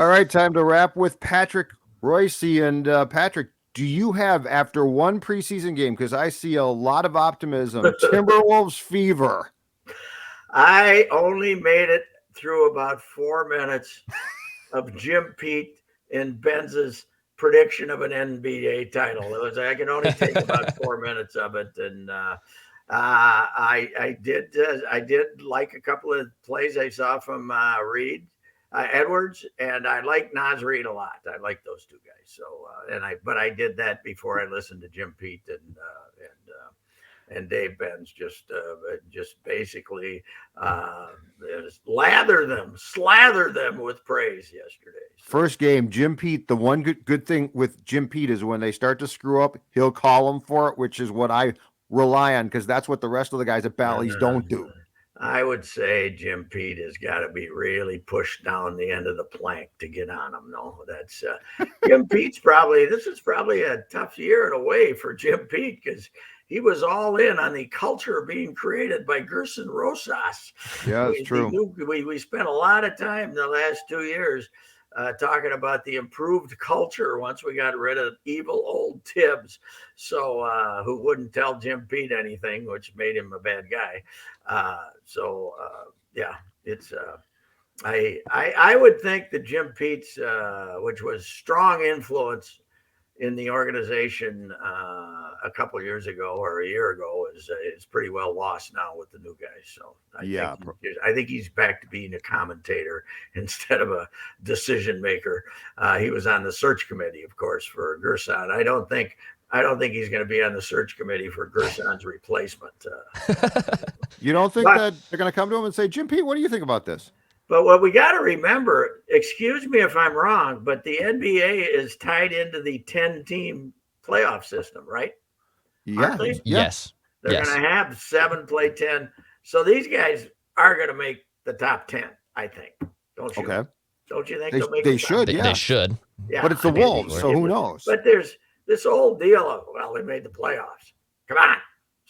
All right, time to wrap with Patrick Reusse. And Patrick, do you have, after one preseason game, because I see a lot of optimism, Timberwolves fever? I only made it through about 4 minutes of Jim Pete and Benz's prediction of an NBA title. I could only take about 4 minutes of it, and I did like a couple of plays I saw from Edwards, and I like Naz Reid a lot. I like those two guys. So but I did that before I listened to Jim Pete and Dave Benz just basically slather them with praise yesterday. So. First game, Jim Pete. The one good thing with Jim Pete is when they start to screw up, he'll call them for it, which is what I rely on, because that's what the rest of the guys at Bally's don't do. I would say Jim Pete has got to be really pushed down the end of the plank to get on him. No, that's Jim Pete's this is probably a tough year in a way for Jim Pete, because he was all in on the culture being created by Reusse and Reusse. Yeah, it's true. We spent a lot of time in the last 2 years talking about the improved culture once we got rid of evil old Tibbs, so who wouldn't tell Jim Pete anything, which made him a bad guy. It's I would think that Jim Pete's, which was strong influence in the organization a couple of years ago or a year ago, is pretty well lost now with the new guys. So I think he's back to being a commentator instead of a decision maker. He was on the search committee, of course, for Gerson. I don't think he's going to be on the search committee for Gerson's replacement. You don't think that they're going to come to him and say, Jim Pete, what do you think about this? But what we got to remember, excuse me if I'm wrong, but the NBA is tied into the 10-team playoff system, right? Yeah. Yes. They're going to have 7 play 10. So these guys are going to make the top 10, I think. Don't you? Okay. Don't you think they'll make they should? They should. Yeah. But it's the Wolves, so who knows? But there's this old deal of, well, they made the playoffs. Come on.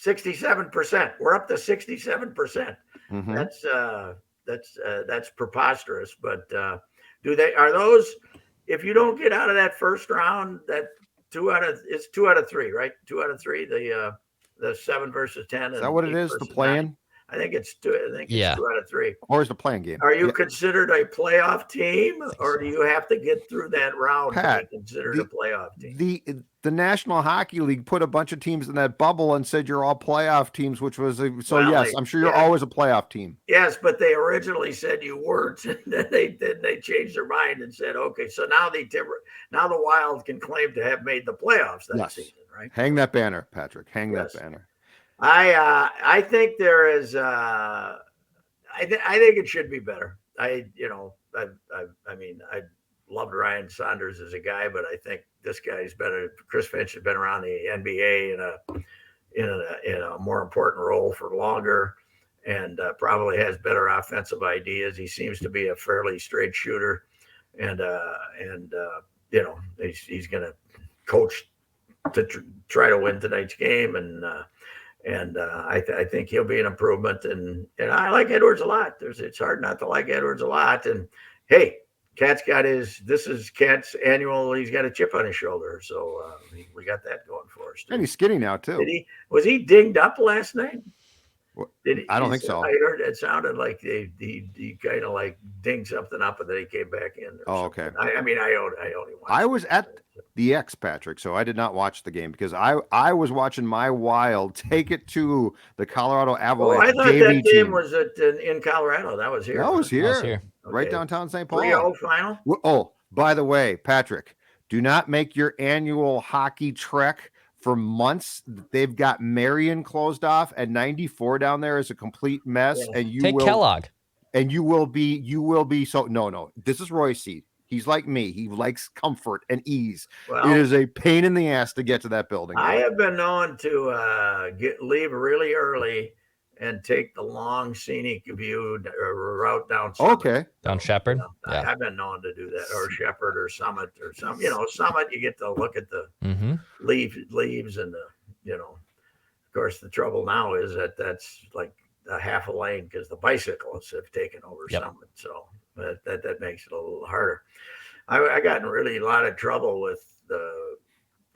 67%. We're up to 67%. Mm-hmm. That's preposterous. But are those, if you don't get out of that first round, it's 2 out of 3, right? 2 out of 3, the 7 versus 10. Is that what it is? The play-in? I think it's 2 out of 3. Or is the playing game? Are you considered a playoff team, or do you have to get through that round to be considered a playoff team? The National Hockey League put a bunch of teams in that bubble and said you're all playoff teams, which was yes, I'm sure you're always a playoff team. Yes, but they originally said you weren't, and then they changed their mind and said, okay, so now the Wild can claim to have made the playoffs that season, right? Hang that banner, Patrick. Hang that banner. I think there is. I think it should be better. I loved Ryan Saunders as a guy, but I think this guy's better. Chris Finch has been around the NBA in a more important role for longer, and probably has better offensive ideas. He seems to be a fairly straight shooter, and he's going to coach to try to win tonight's game, and I think he'll be an improvement. And I like Edwards a lot. It's hard not to like Edwards a lot. And hey, Cat's got this is Cat's annual. He's got a chip on his shoulder, so we got that going for us. And he's skinny now too. Was he dinged up last night? I don't think so. I heard it sounded like he kind of like dinged something up, and then he came back in. Okay. I only watched. I was at the X, Patrick, so I did not watch the game because I was watching my Wild take it to the Colorado Avalanche. I thought that game was in Colorado. That was here. That was here. Right downtown St. Paul. 3-0 final. Oh, by the way, Patrick, do not make your annual hockey trek. For months, they've got Marion closed off, and 94 down there is a complete mess. Yeah. And you take Kellogg, and you will be. So no. This is Reusse. He's like me. He likes comfort and ease. Well, it is a pain in the ass to get to that building. I have been known to leave really early and take the long scenic view route down. Summit. Okay, down Shepherd. Yeah. I've been known to do that, or Shepherd, or Summit, or some. Summit. You get to look at the leaves and Of course, the trouble now is that's like a half a lane because the bicyclists have taken over Summit, so that makes it a little harder. I got in really a lot of trouble with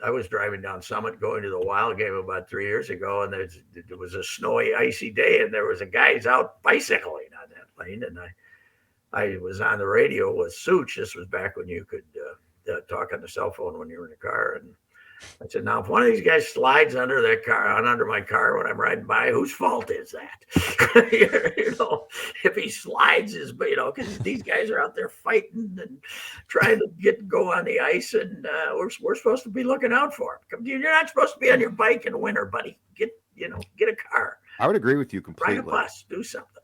I was driving down Summit going to the Wild game about 3 years ago, and there was a snowy, icy day, and there was a guy's out bicycling on that lane, and I was on the radio with Such. This was back when you could talk on the cell phone when you were in the car, and I said, now, if one of these guys slides under that car, under my car when I'm riding by, whose fault is that? If he slides because these guys are out there fighting and trying to go on the ice, and we're supposed to be looking out for them. You're not supposed to be on your bike in winter, buddy. Get a car. I would agree with you completely. Ride a bus, do something.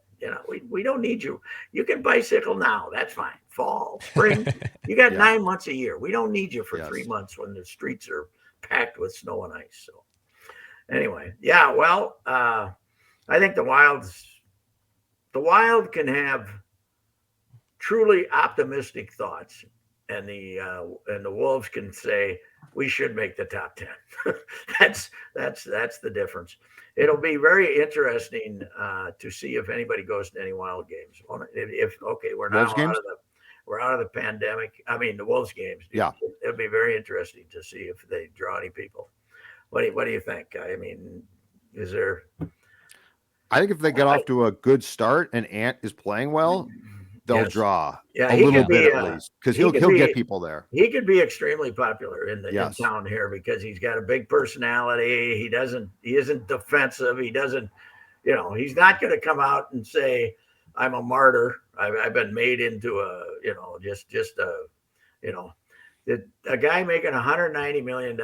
We don't need you. You can bicycle now. That's fine. Fall, spring. You got 9 months a year. We don't need you for 3 months when the streets are packed with snow and ice. So anyway, well, I think the Wild can have truly optimistic thoughts, and the Wolves can say we should make the top 10. that's the difference. It'll be very interesting to see if anybody goes to any Wild games. We're now out of the pandemic. I mean, the Wolves games. Yeah, it'll be very interesting to see if they draw any people. What do you think? I mean, is there? I think if they get off to a good start and Ant is playing well, they'll draw a little bit at least, because he'll get people there. He could be extremely popular in town here because he's got a big personality. He isn't defensive. He doesn't, he's not going to come out and say, I'm a martyr. I've been made into a guy making $190 million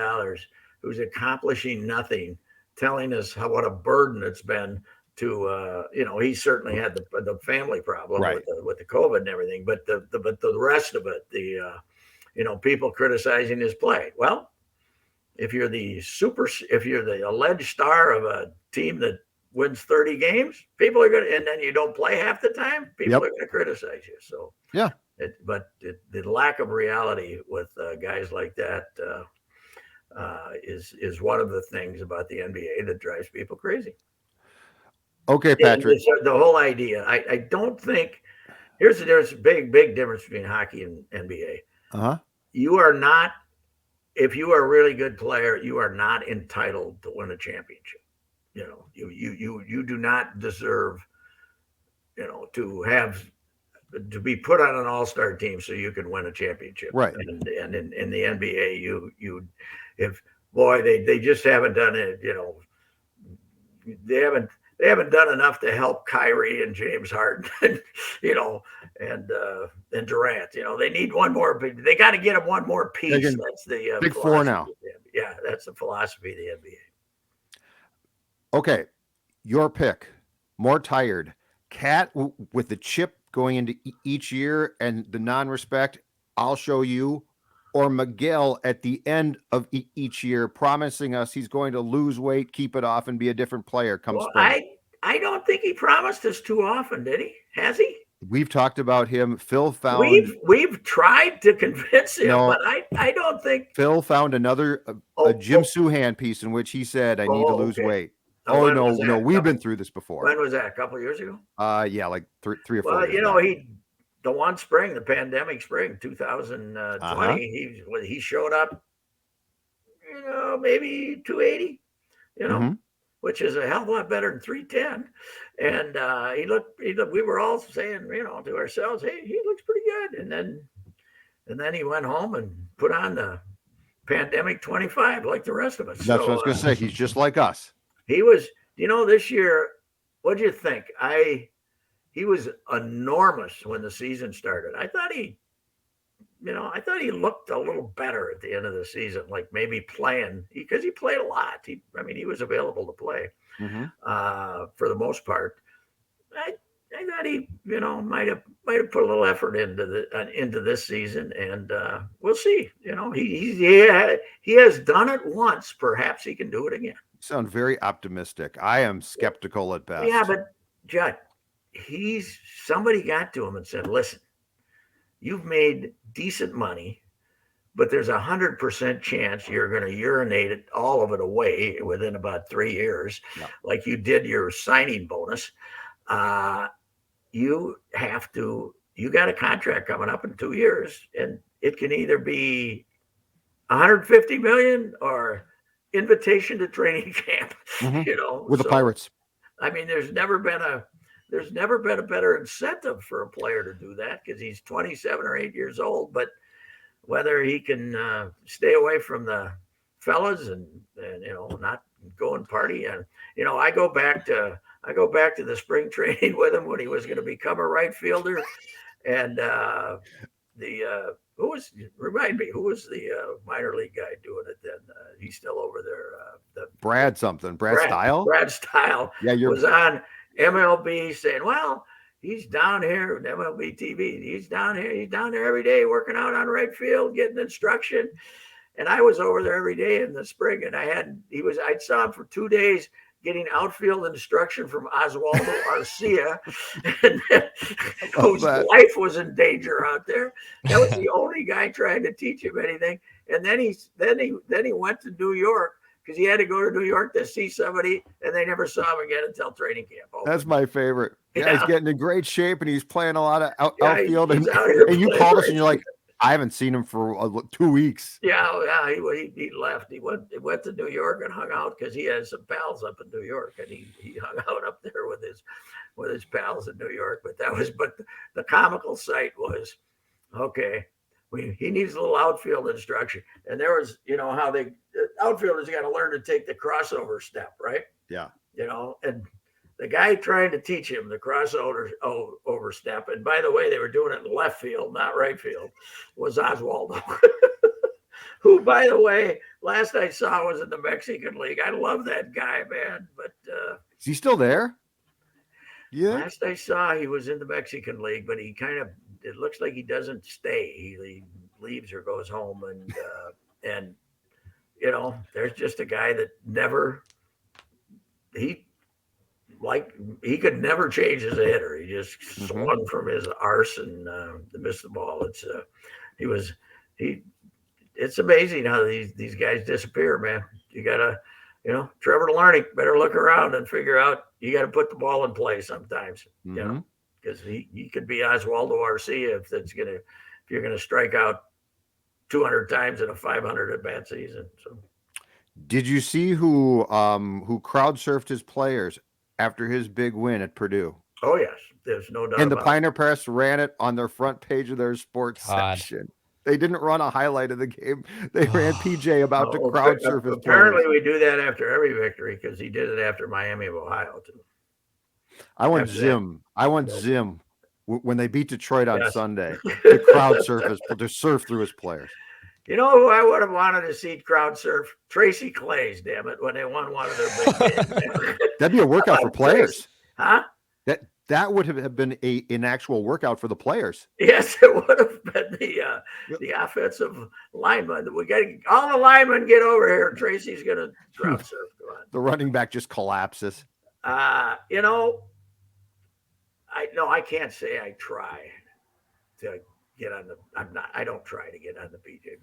who's accomplishing nothing, telling us what a burden it's been to, he certainly had the family problem with the COVID and everything, but the rest of it, people criticizing his play. Well, if you're the alleged star of a team that wins 30 games, people are going to, and then you don't play half the time, people are going to criticize you. So the lack of reality with guys like that is one of the things about the NBA that drives people crazy. Okay, Patrick. The whole idea, I don't think there's a big difference between hockey and NBA. You are not, if you are a really good player, you are not entitled to win a championship. You do not deserve, to be put on an all-star team so you can win a championship. Right. And in the NBA, they just haven't done it. They haven't done enough to help Kyrie and James Harden, and Durant. They need one more. They got to get them one more piece. That's the big four now. Yeah, that's the philosophy of the NBA. Okay, your pick. More tired. Cat with the chip going into each year and the non-respect, I'll show you. Or Miguel at the end of each year promising us he's going to lose weight, keep it off, and be a different player come spring. I don't think he promised us too often, did he? Has he? We've talked about him. Phil found... We've tried to convince him, but I don't think... Phil found another Jim Souhan piece in which he said, I need to lose weight. No, we've been through this before. When was that? A couple of years ago? Yeah, like 3 or 4 years back. The one spring, the pandemic spring, 2020, he showed up, maybe 280, which is a hell of a lot better than 310. And he looked, we were all saying, to ourselves, hey, he looks pretty good. And then he went home and put on the pandemic 25 like the rest of us. That's what I was going to say. He's just like us. He was, this year, what'd you think? He was enormous when the season started. I thought he looked a little better at the end of the season, like maybe playing, because he played a lot. He was available to play for the most part. I thought he, might have put a little effort into this season, and we'll see. He has done it once. Perhaps he can do it again. You sound very optimistic. I am skeptical at best. Yeah, but Judd, somebody got to him and said, listen, you've made decent money, but there's 100% chance you're going to urinate all of it away within about 3 years, like you did your signing bonus. You got a contract coming up in 2 years, and it can either be 150 million or invitation to training camp. Mhm. You know, With the so Pirates. I mean, there's never been a better incentive for a player to do that because he's 27 or 8 years old. But whether he can stay away from the fellas and not go and party, and I go back to the spring training with him when he was going to become a right fielder, and the who was remind me who was the minor league guy doing it then? He's still over there. The Brad something. Brad Brad Style. Brad Style Yeah, you're was on MLB saying, "Well, he's down here with MLB TV. He's down here. He's down there every day working out on right field, getting instruction." And I was over there every day in the spring, and I saw him for 2 days getting outfield instruction from Oswaldo Arcia, and whose that. life was in danger out there. That was the only guy trying to teach him anything. And then he went to New York because he had to go to New York to see somebody, and they never saw him again until training camp opened. That's my favorite. Yeah, he's getting in great shape and he's playing a lot of outfield. He's And, out here and you playing called us right and you're like, I haven't seen him for 2 weeks. Yeah, he left. He went to New York and hung out because he had some pals up in New York, and he hung out up there with his pals in New York. But the comical sight was, okay, he needs a little outfield instruction, and there was how outfielders got to learn to take the crossover step, right? Yeah. And the guy trying to teach him the crossover step, and by the way, they were doing it in left field, not right field, was Oswaldo. Who, by the way, last I saw was in the Mexican League. I love that guy, man. But is he still there? Yeah. Last I saw, he was in the Mexican League, but it looks like he doesn't stay. He leaves or goes home, and there's just a guy that he could never change as a hitter. He just swung from his arse and missed the ball. It's amazing how these guys disappear, man. You gotta, Trevor Larney better look around and figure out you got to put the ball in play sometimes, because he could be Oswaldo Arcia if you're gonna strike out 200 times in a 500 at bat season. So, did you see who crowd surfed his players after his big win at Purdue? Oh yes, there's no doubt. And the Pioneer Press ran it on their front page of their sports section. They didn't run a highlight of the game. They ran PJ about to crowd surf his Apparently, players. we do that after every victory because he did it after Miami of Ohio too. I want Zim when they beat Detroit on Sunday to crowd surf to surf through his players. You know who I would have wanted to see crowd surf? Tracy Claeys, damn it, when they won one of their big games. That'd be a workout for players. Huh? That would have been an actual workout for the players. Yes, it would have been the offensive lineman. We got all the linemen get over here. Tracy's going to crowd surf. The running back just collapses. I can't say I try to get on the. I don't try to get on the PJ,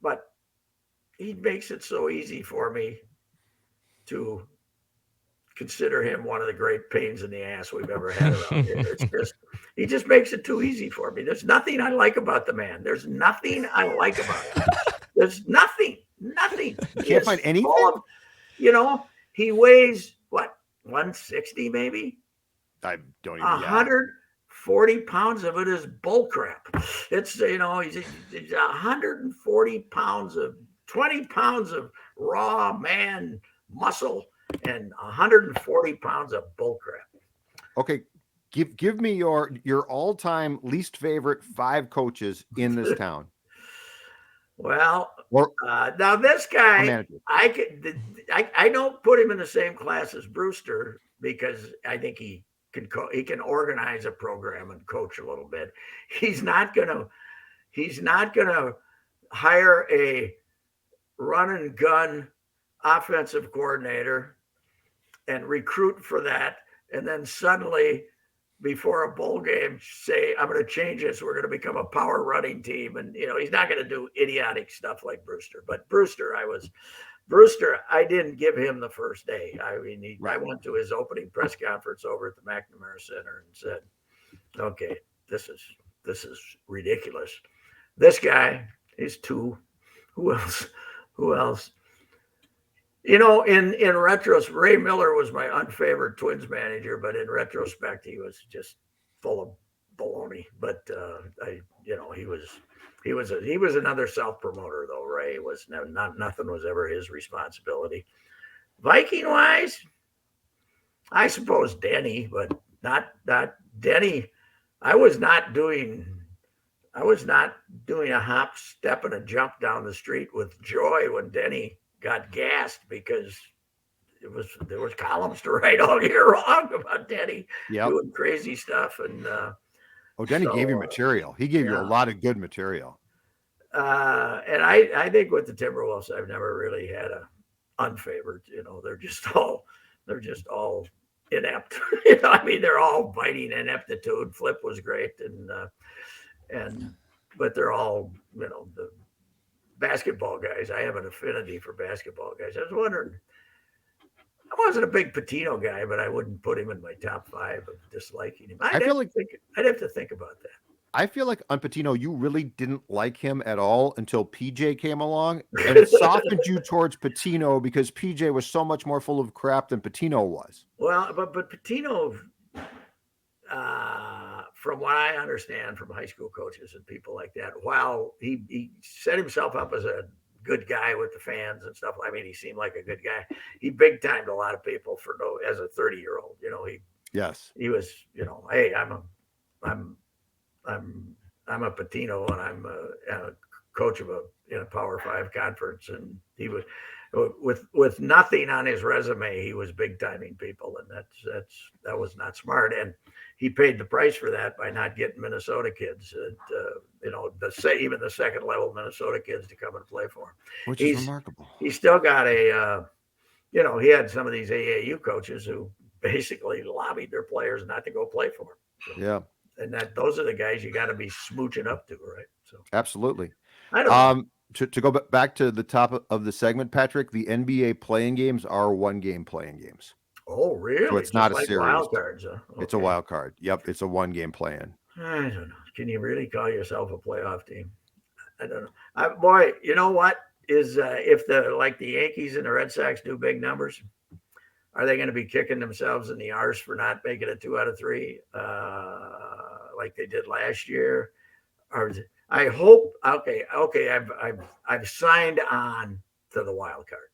but he makes it so easy for me to consider him one of the great pains in the ass we've ever had around here. He just makes it too easy for me. There's nothing I like about the man. There's nothing I like about him. There's nothing. You can't find anything. He weighs what, 160 maybe? I don't even. 140 pounds of it is bull crap. It's he's 140 pounds of 20 pounds of raw man muscle and 140 pounds of bull crap. Okay, give me your all-time least favorite 5 coaches in this town. Well, now this guy, I don't put him in the same class as Brewster because I think he can organize a program and coach a little bit. He's not gonna hire a run and gun offensive coordinator and recruit for that, and then suddenly before a bowl game say, I'm going to change this, we're going to become a power running team. And he's not going to do idiotic stuff like Brewster. But Brewster, I didn't give him the first day. I mean, I went to his opening press conference over at the McNamara Center and said, okay, this is ridiculous. This guy is 2. Who else? Who else? In retrospect, Ray Miller was my unfavored Twins manager, but in retrospect, he was just full of baloney. But he was another self promoter though. Ray was not nothing was ever his responsibility. Viking wise, I suppose Denny, but not Denny. I was not doing a hop, step, and a jump down the street with joy when Denny got gassed because there was columns to write all year long about Denny doing crazy stuff. And Denny gave you material. He gave you a lot of good material. And I think with the Timberwolves, I've never really had a unfavored. They're just all inept. I mean, they're all biting ineptitude. Flip was great, but they're all the basketball guys. I have an affinity for basketball guys. I was wondering. I wasn't a big Patino guy, but I wouldn't put him in my top 5 of disliking him. I'd have to think about that. I feel like on Patino, you really didn't like him at all until PJ came along, and it softened you towards Patino because PJ was so much more full of crap than Patino was. Well, but Patino, from what I understand from high school coaches and people like that, while he set himself up as a good guy with the fans and stuff. I mean, he seemed like a good guy. He big timed a lot of people as a 30-year-old. He was. Hey, I'm a Patino and I'm a coach of a Power 5 conference, and he was with nothing on his resume. He was big timing people, and that was not smart. And he paid the price for that by not getting Minnesota kids, even the second level Minnesota kids to come and play for him. Which is remarkable. He's still got he had some of these AAU coaches who basically lobbied their players not to go play for him. So, yeah. And those are the guys you got to be smooching up to, right? So absolutely. I don't know. To go back to the top of the segment, Patrick, the NBA playing games are 1-game playing games. Oh, really? So it's not a series. Wild cards, huh? Okay. It's a wild card. Yep, it's a 1-game play-in. I don't know. Can you really call yourself a playoff team? I don't know. Boy, you know what is if the Yankees and the Red Sox do big numbers, are they going to be kicking themselves in the arse for not making a 2 out of 3 like they did last year? Or I hope. Okay. I've signed on to the wild card.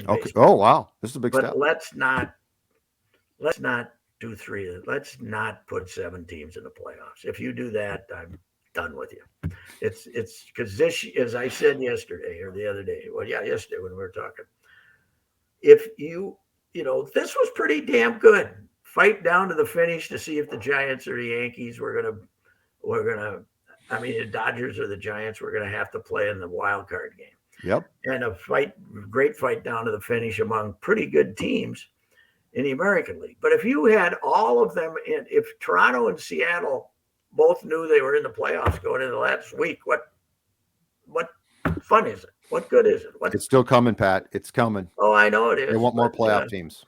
Okay. Oh wow, this is a big step. Let's not do 3. Let's not put 7 teams in the playoffs. If you do that, I'm done with you. It's because this, as I said yesterday or the other day. Well, yeah, yesterday when we were talking. If this was pretty damn good. Fight down to the finish to see if the Giants or the Yankees were gonna. I mean, the Dodgers or the Giants were gonna have to play in the wild card game. Yep. And great fight down to the finish among pretty good teams in the American League. But if you had all of them if Toronto and Seattle both knew they were in the playoffs going into the last week, what fun is it? What good is it? It's still coming, Pat. It's coming. Oh, I know it is. They want more playoff teams.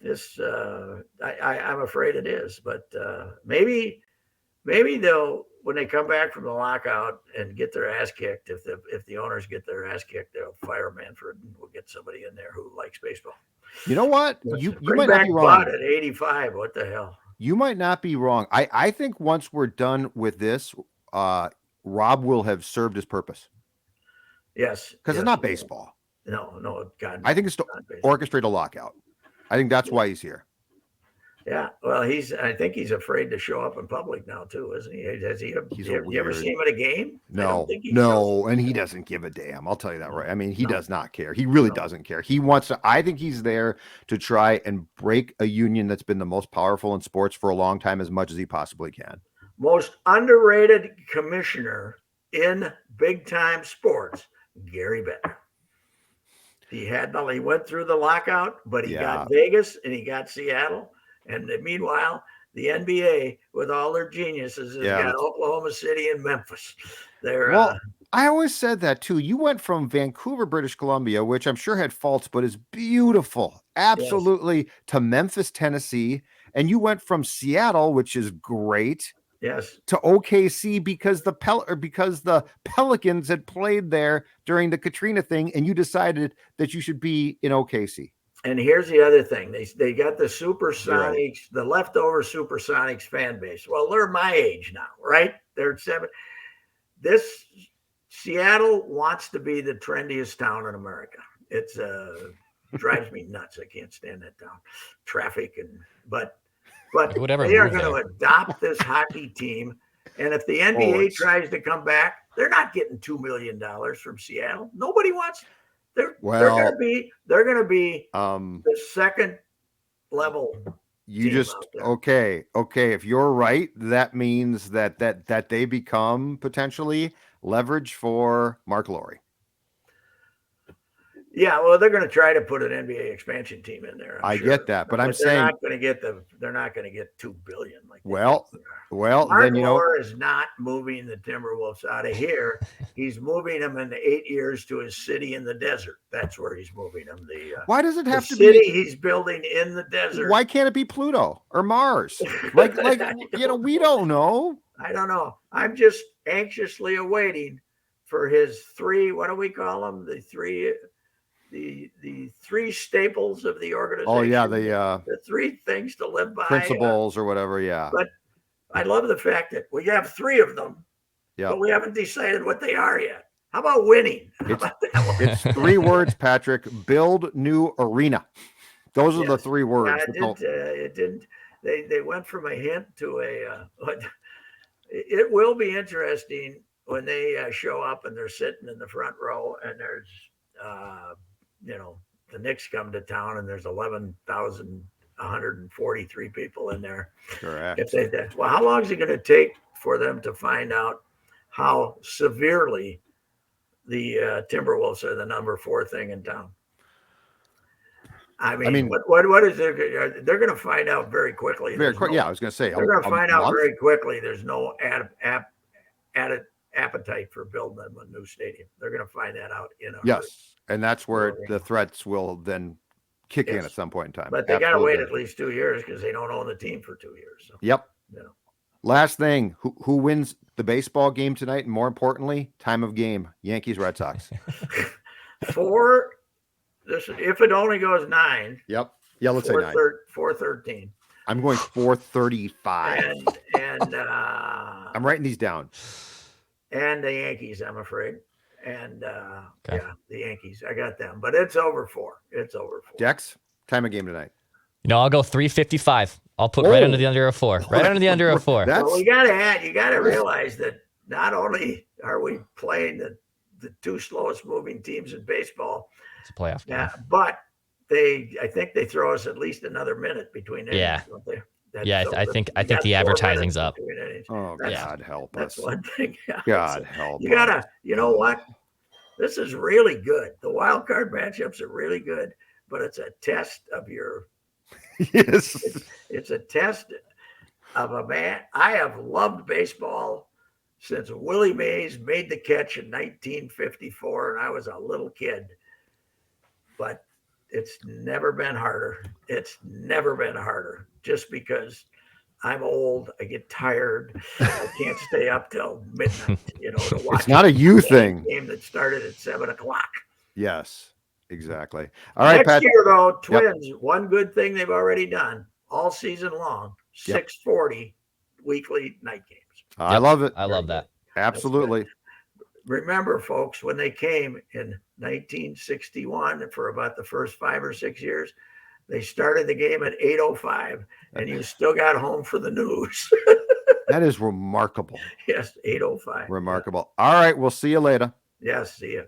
This I'm afraid it is, but maybe they'll, when they come back from the lockout and get their ass kicked, if the owners get their ass kicked, they'll fire Manfred and we'll get somebody in there who likes baseball. You know what? You might not be wrong. At 85. What the hell? You might not be wrong. I think once we're done with this, Rob will have served his purpose. Yes. Because it's not baseball. No, God. I think it's to orchestrate a lockout. I think that's why he's here. Yeah, well, I think he's afraid to show up in public now too, isn't he? Has he? You ever seen him at a game? No, and he doesn't give a damn. I'll tell you that right. I mean, he does not care. He really doesn't care. He wants to. I think he's there to try and break a union that's been the most powerful in sports for a long time, as much as he possibly can. Most underrated commissioner in big time sports, Gary Bettman. He went through the lockout, but he got Vegas and he got Seattle. And meanwhile, the NBA, with all their geniuses, has got Oklahoma City and Memphis. I always said that too. You went from Vancouver, British Columbia, which I'm sure had faults, but is beautiful, absolutely, to Memphis, Tennessee. And you went from Seattle, which is great, Yes. to OKC because the Pelicans had played there during the Katrina thing, and you decided that you should be in OKC. And here's the other thing. They got the Zero. Supersonics, the leftover Supersonics fan base. Well, they're my age now, right? They're 7. This Seattle wants to be the trendiest town in America. It's drives me nuts. I can't stand that town. Traffic but Whatever they are moved going to adopt this hockey team. And if the NBA tries to come back, they're not getting $2 million from Seattle. Nobody wants. They're going to be the second level. You just okay. If you're right, that means that they become potentially leverage for Mark Lowry. Yeah, well, they're going to try to put an NBA expansion team in there. I get that, but I'm saying they're not going to get $2 billion. Well, Mark then Lowry is not moving the Timberwolves out of here. He's moving them in 8 years to his city in the desert. That's where he's moving them. Why does it have to be the city he's building in the desert? Why can't it be Pluto or Mars? Like we don't know. I don't know. I'm just anxiously awaiting for his 3. What do we call them? The 3 staples of the organization. Oh yeah, the 3 things to live by, principles or whatever. Yeah, but I love the fact that we have 3 of them, yeah, but we haven't decided what they are yet. How about winning? It's 3 words, Patrick. Build new arena. Those are the 3 words. Yeah, it didn't. They went from a hint to a. It will be interesting when they show up and they're sitting in the front row and there's. The Knicks come to town and there's 11,143 people in there. Correct. Well, how long is it going to take for them to find out how severely the Timberwolves are the number 4 thing in town? I mean what is there? They're going to find out very quickly. Yeah, I was going to say they're going to find out very quickly. There's no added appetite for building them a new stadium. They're going to find that out in a hurry. And that's where the threats will then kick in at some point in time. But they got to wait at least 2 years because they don't own the team for 2 years. So, yep. Last thing, who wins the baseball game tonight? And more importantly, time of game, Yankees, Red Sox. If it only goes 9. Yep. Yeah, let's say 9. 4:13. I'm going 4:35. And I'm writing these down. And the Yankees, I'm afraid. And the Yankees, I got them, but it's over 4. It's over 4. Dex, time of game tonight. I'll go 3:55. I'll put right under the under of 4. Right under the under of 4. Well, you got to realize that not only are we playing the 2 slowest moving teams in baseball, it's a playoff game. Yeah, but I think they throw us at least another minute between innings. Yeah. Don't they? I think the advertising's up. Oh, God help us. That's one thing. God help you gotta, you know what? This is really good. The wild card matchups are really good, but it's a test of your. Yes. It's a test of a man. I have loved baseball since Willie Mays made the catch in 1954, and I was a little kid. But it's never been harder. It's never been harder. Just because I'm old, I get tired. I can't stay up till midnight, to watch. It's not a you thing. Game that started at 7:00. Yes, exactly. All right, Next year, though, Twins. Yep. One good thing they've already done all season long: 6:40 weekly night games. I love it. I love that. Absolutely. Remember, folks, when they came in 1961 for about the first 5 or 6 years, they started the game at 8:05, and you still got home for the news. That is remarkable. Yes, 8:05. Remarkable. All right, we'll see you later. Yes, see you.